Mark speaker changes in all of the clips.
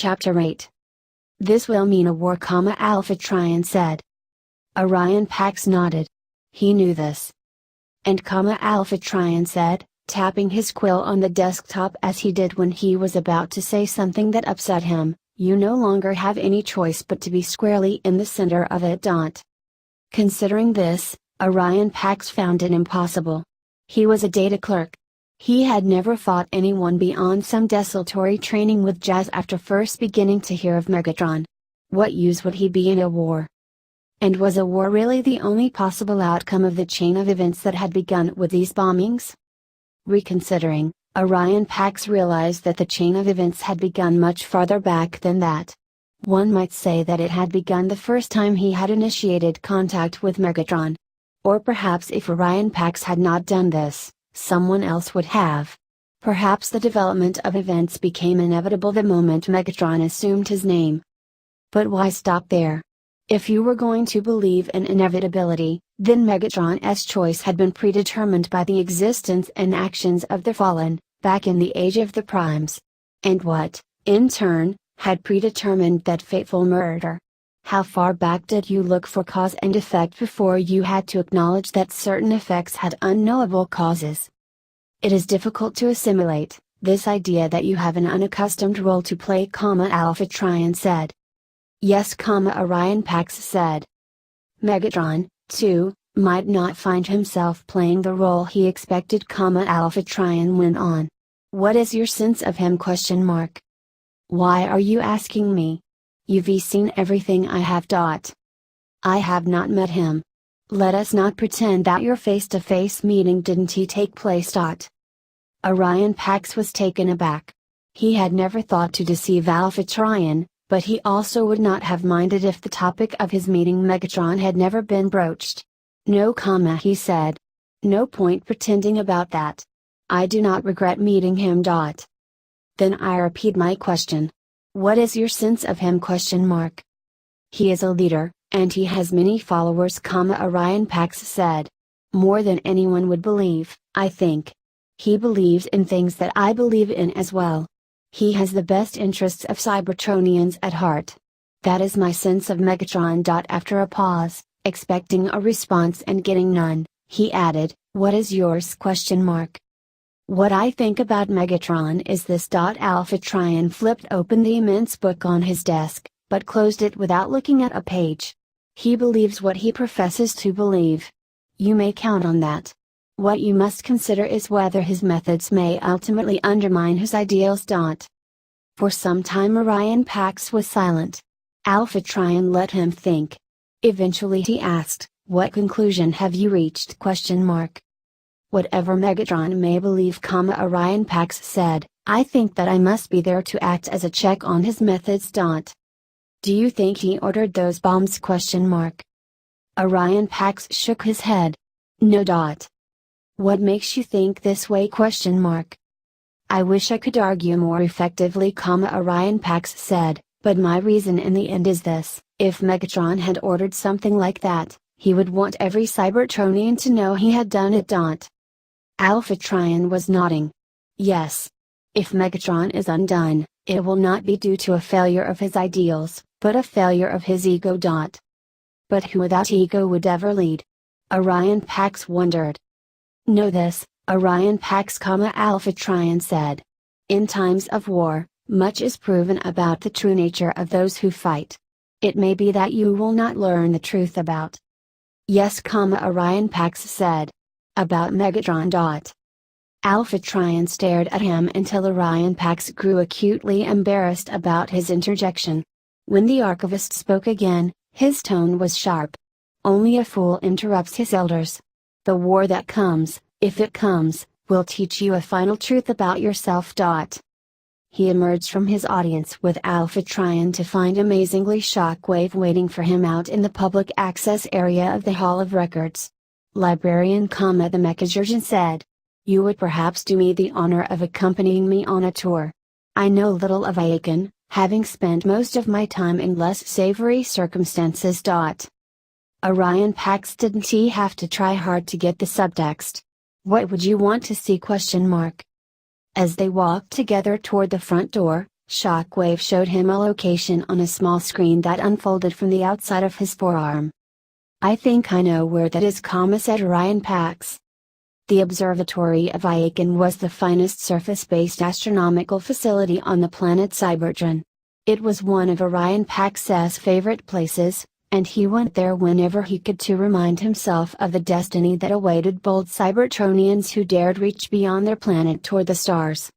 Speaker 1: Chapter 8. This will mean a war, Alpha Trion said. Orion Pax nodded. He knew this. And Alpha Trion said, tapping his quill on the desktop as he did when he was about to say something that upset him, you no longer have any choice but to be squarely in the center of it. Considering this, Orion Pax found it impossible. He was a data clerk. He had never fought anyone beyond some desultory training with Jazz after first beginning to hear of Megatron. What use would he be in a war? And was a war really the only possible outcome of the chain of events that had begun with these bombings? Reconsidering, Orion Pax realized that the chain of events had begun much farther back than that. One might say that it had begun the first time he had initiated contact with Megatron. Or perhaps if Orion Pax had not done this, someone else would have. Perhaps the development of events became inevitable the moment Megatron assumed his name. But why stop there? If you were going to believe in inevitability, then Megatron's choice had been predetermined by the existence and actions of the Fallen, back in the age of the Primes. And what, in turn, had predetermined that fateful murder? How far back did you look for cause and effect before you had to acknowledge that certain effects had unknowable causes? It is difficult to assimilate this idea that you have an unaccustomed role to play, Alpha Trion said. Yes, Orion Pax said. Megatron, too, might not find himself playing the role he expected, Alpha Trion went on. What is your sense of him? Why are you asking me? You've seen everything I have. I have not met him. Let us not pretend that your face-to-face meeting didn't take place. Orion Pax was taken aback. He had never thought to deceive Alpha Trion, but he also would not have minded if the topic of his meeting Megatron had never been broached. No, he said. No point pretending about that. I do not regret meeting him. Then I repeat my question. What is your sense of him? He is a leader, and he has many followers, Orion Pax said. More than anyone would believe, I think. He believes in things that I believe in as well. He has the best interests of Cybertronians at heart. That is my sense of Megatron. After a pause, expecting a response and getting none, he added, what is yours? What I think about Megatron is this. Alpha Trion flipped open the immense book on his desk, but closed it without looking at a page. He believes what he professes to believe. You may count on that. What you must consider is whether his methods may ultimately undermine his ideals. For some time Orion Pax was silent. Alpha Trion let him think. Eventually he asked, what conclusion have you reached? Whatever Megatron may believe, Orion Pax said, I think that I must be there to act as a check on his methods. Do you think he ordered those bombs? Orion Pax shook his head. No. What makes you think this way? I wish I could argue more effectively, Orion Pax said, but my reason in the end is this: if Megatron had ordered something like that, he would want every Cybertronian to know he had done it. Alpha Trion was nodding. Yes. If Megatron is undone, it will not be due to a failure of his ideals, but a failure of his ego. But who without ego would ever lead? Orion Pax wondered. Know this, Orion Pax, Alpha Trion said. In times of war, much is proven about the true nature of those who fight. It may be that you will not learn the truth about. Yes, Orion Pax said. About Megatron. Alpha Trion stared at him until Orion Pax grew acutely embarrassed about his interjection. When the archivist spoke again, his tone was sharp. Only a fool interrupts his elders. The war that comes, if it comes, will teach you a final truth about yourself. He emerged from his audience with Alpha Trion to find amazingly Shockwave waiting for him out in the public access area of the Hall of Records. Librarian, the Mechagurgent said. You would perhaps do me the honor of accompanying me on a tour. I know little of Aiken, having spent most of my time in less savory circumstances. Orion Pax didn't have to try hard to get the subtext. What would you want to see? As they walked together toward the front door, Shockwave showed him a location on a small screen that unfolded from the outside of his forearm. "I think I know where that is," said Orion Pax. The observatory of Icon was the finest surface-based astronomical facility on the planet Cybertron. It was one of Orion Pax's favorite places, and he went there whenever he could to remind himself of the destiny that awaited bold Cybertronians who dared reach beyond their planet toward the stars.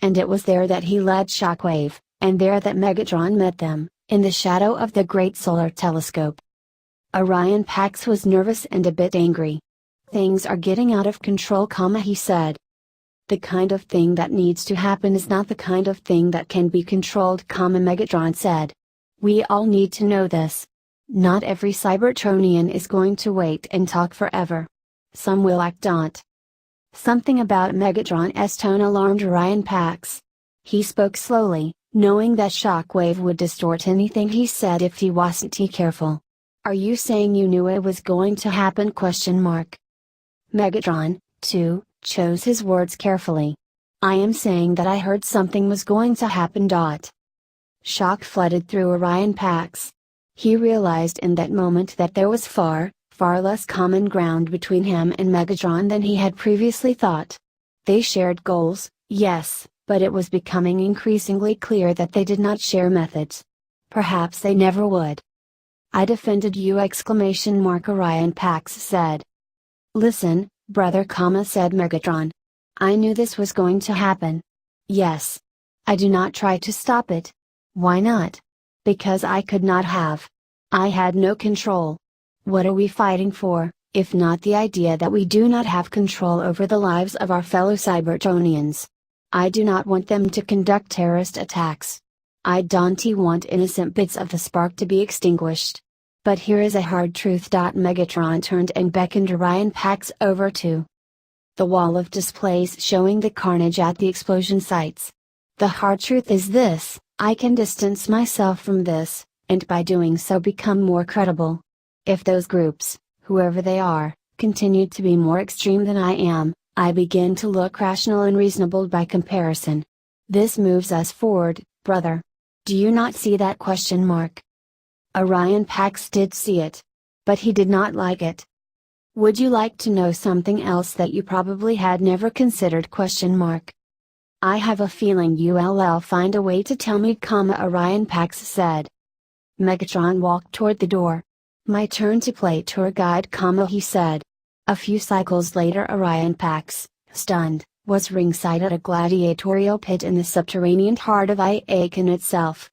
Speaker 1: And it was there that he led Shockwave, and there that Megatron met them, in the shadow of the Great Solar Telescope. Orion Pax was nervous and a bit angry. "Things are getting out of control," he said. "The kind of thing that needs to happen is not the kind of thing that can be controlled," Megatron said. "We all need to know this. Not every Cybertronian is going to wait and talk forever. Some will act on it." Something about Megatron's tone alarmed Orion Pax. He spoke slowly, knowing that Shockwave would distort anything he said if he wasn't careful. "Are you saying you knew it was going to happen?" Megatron, too, chose his words carefully. "I am saying that I heard something was going to happen. Shock flooded through Orion Pax. He realized in that moment that there was far less common ground between him and Megatron than he had previously thought. They shared goals, yes, but it was becoming increasingly clear that they did not share methods. Perhaps they never would. "I defended you!" Orion Pax said. "Listen, brother," said Megatron. "I knew this was going to happen. Yes. I do not try to stop it. Why not? Because I could not have. I had no control. What are we fighting for, if not the idea that we do not have control over the lives of our fellow Cybertronians? I do not want them to conduct terrorist attacks. I don't want innocent bits of the spark to be extinguished. But here is a hard truth." Megatron turned and beckoned Orion Pax over to the wall of displays showing the carnage at the explosion sites. "The hard truth is this: I can distance myself from this, and by doing so become more credible. If those groups, whoever they are, continue to be more extreme than I am, I begin to look rational and reasonable by comparison. This moves us forward, brother. Do you not see that?" Orion Pax did see it. But he did not like it. "Would you like to know something else that you probably had never considered?" "I have a feeling you'll find a way to tell me," Orion Pax said. Megatron walked toward the door. "My turn to play tour guide," he said. A few cycles later Orion Pax, stunned, was ringside at a gladiatorial pit in the subterranean heart of Icon itself.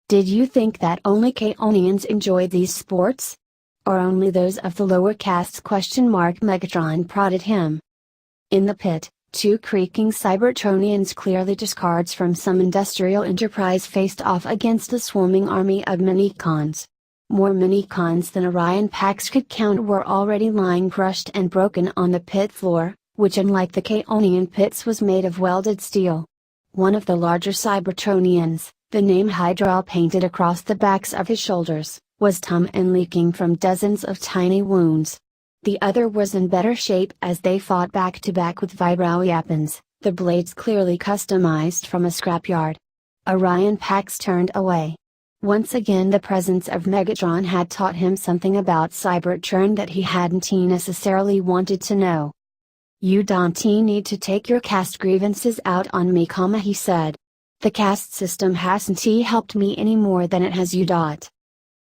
Speaker 1: "Did you think that only Kaonians enjoyed these sports? Or only those of the lower castes?" Megatron prodded him. In the pit, two creaking Cybertronians, clearly discards from some industrial enterprise, faced off against a swarming army of Minicons. More Minicons than Orion Pax could count were already lying crushed and broken on the pit floor, which unlike the Kaonian pits was made of welded steel. One of the larger Cybertronians, the name Hydra painted across the backs of his shoulders, was numb and leaking from dozens of tiny wounds. The other was in better shape as they fought back to back with vibro weapons, the blades clearly customized from a scrapyard. Orion Pax turned away. Once again the presence of Megatron had taught him something about Cybertron that he hadn't necessarily wanted to know. "You don't need to take your caste grievances out on me," he said. "The caste system hasn't helped me any more than it has you.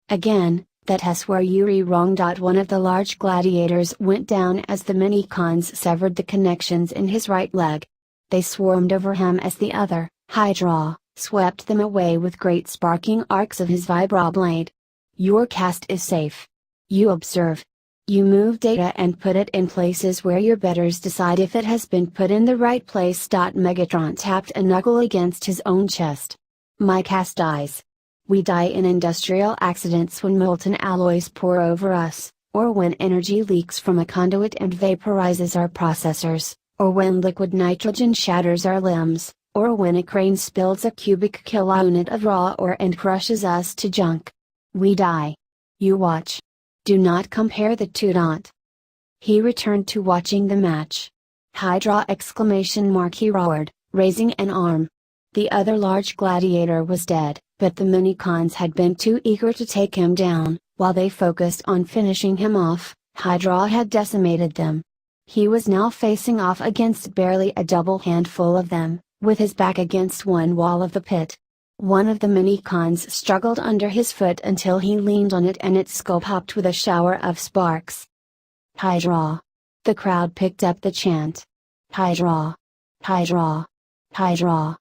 Speaker 1: Again, that's where you're wrong. One of the large gladiators went down as the Minicons severed the connections in his right leg. They swarmed over him as the other, Hydra, swept them away with great sparking arcs of his vibroblade. Your caste is safe. You observe. You move data and put it in places where your betters decide if it has been put in the right place. Megatron tapped a knuckle against his own chest. My caste dies. We die in industrial accidents when molten alloys pour over us, or when energy leaks from a conduit and vaporizes our processors, or when liquid nitrogen shatters our limbs, or when a crane spills a cubic kilounit of raw ore and crushes us to junk. We die. You watch. Do not compare the two. He returned to watching the match. Hydra! He roared, raising an arm. The other large gladiator was dead, but the Minicons had been too eager to take him down. While they focused on finishing him off, Hydra had decimated them. He was now facing off against barely a double handful of them, with his back against one wall of the pit. One of the Minicons struggled under his foot until he leaned on it and its skull popped with a shower of sparks. Hydra! The crowd picked up the chant. Hydra! Hydra! Hydra!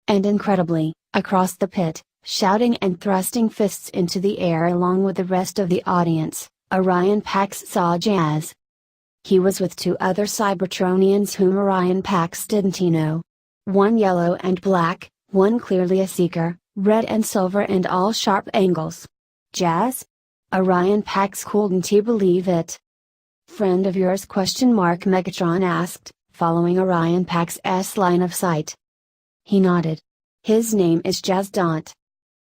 Speaker 1: And incredibly, across the pit, shouting and thrusting fists into the air along with the rest of the audience, Orion Pax saw Jazz. He was with two other Cybertronians whom Orion Pax didn't know. One yellow and black, one clearly a seeker, red and silver and all sharp angles. Jazz? Orion Pax couldn't believe it. Friend of yours? Megatron asked, following Orion Pax's line of sight. He nodded. His name is Jazz.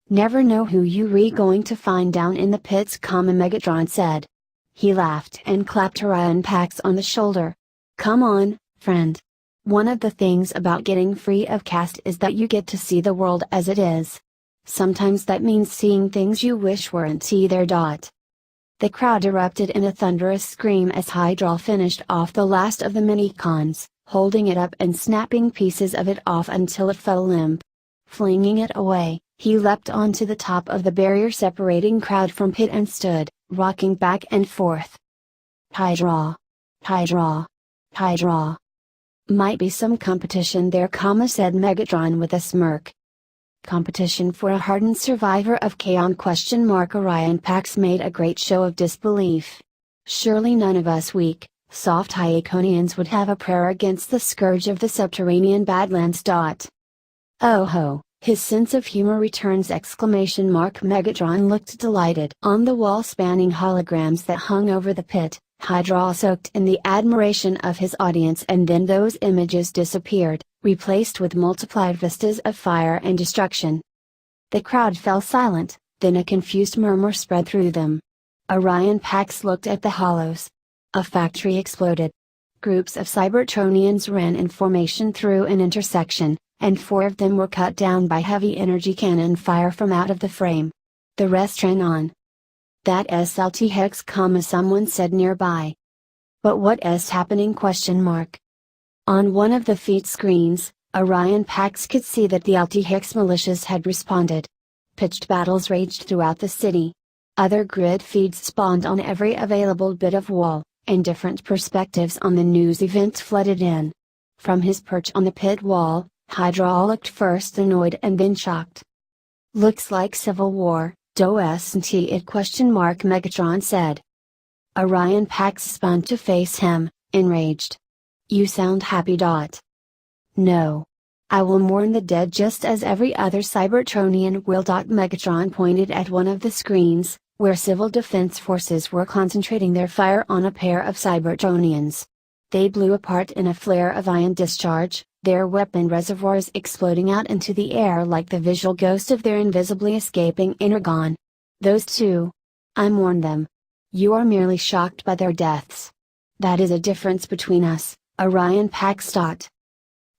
Speaker 1: Never know who you're going to find down in the pits, Megatron said. He laughed and clapped Orion Pax on the shoulder. Come on, friend. One of the things about getting free of caste is that you get to see the world as it is. Sometimes that means seeing things you wish weren't there. The crowd erupted in a thunderous scream as Hydra finished off the last of the Minicons, holding it up and snapping pieces of it off until it fell limp. Flinging it away, he leapt onto the top of the barrier separating crowd from pit and stood, rocking back and forth. Hydra! Hydra! Hydra! Might be some competition there, said Megatron with a smirk. Competition for a hardened survivor of Kaon? Orion Pax made a great show of disbelief. Surely none of us weak, soft Hyaconians would have a prayer against the scourge of the subterranean Badlands. Oh ho, his sense of humor returns! Megatron looked delighted. On the wall-spanning holograms that hung over the pit, Hydra soaked in the admiration of his audience, and then those images disappeared, replaced with multiplied vistas of fire and destruction. The crowd fell silent, then a confused murmur spread through them. Orion Pax looked at the hollows. A factory exploded. Groups of Cybertronians ran in formation through an intersection, and 4 of them were cut down by heavy energy cannon fire from out of the frame. The rest ran on. That SLT Hex, someone said nearby. But what's happening? On one of the feed screens, Orion Pax could see that the LT Hex militias had responded. Pitched battles raged throughout the city. Other grid feeds spawned on every available bit of wall, and different perspectives on the news events flooded in. From his perch on the pit wall, Hydra looked first annoyed and then shocked. Looks like civil war, doesn't it? Megatron said. Orion Pax spun to face him, enraged. You sound happy. No. I will mourn the dead just as every other Cybertronian will. Megatron pointed at one of the screens, where civil defense forces were concentrating their fire on a pair of Cybertronians. They blew apart in a flare of ion discharge, their weapon reservoirs exploding out into the air like the visual ghost of their invisibly escaping Energon. Those two. I mourn them. You are merely shocked by their deaths. That is a difference between us, Orion Pax thought.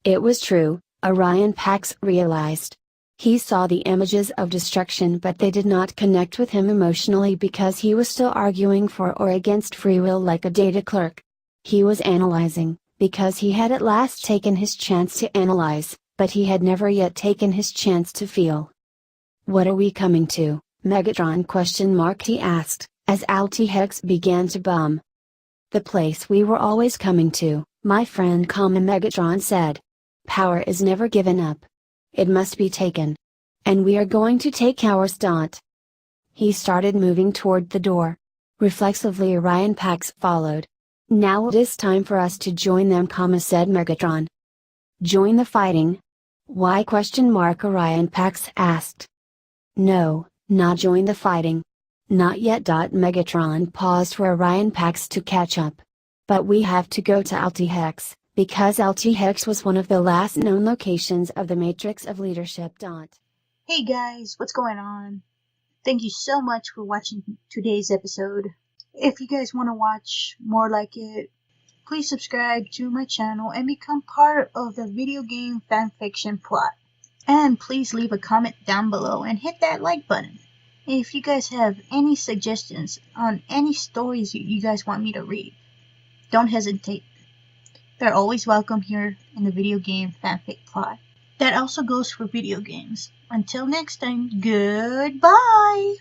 Speaker 1: It was true, Orion Pax realized. He saw the images of destruction, but they did not connect with him emotionally because he was still arguing for or against free will like a data clerk. He was analyzing, because he had at last taken his chance to analyze, but he had never yet taken his chance to feel. What are we coming to, Megatron? He asked, as LT Hex began to bum. The place we were always coming to, my friend, Megatron said. Power is never given up. It must be taken. And we are going to take ours. He started moving toward the door. Reflexively Orion Pax followed. Now it is time for us to join them, said Megatron. Join the fighting? Why? Orion Pax asked. No, not join the fighting. Not yet. Megatron paused for Orion Pax to catch up. But we have to go to LT Hex, because LT Hex was one of the last known locations of the Matrix of Leadership.
Speaker 2: Hey guys, what's going on? Thank you so much for watching today's episode. If you guys want to watch more like it, please subscribe to my channel and become part of the video game fanfiction plot. And please leave a comment down below and hit that like button. If you guys have any suggestions on any stories you guys want me to read, don't hesitate. They're always welcome here in the Video Game Fanfic Plot. That also goes for video games. Until next time, goodbye!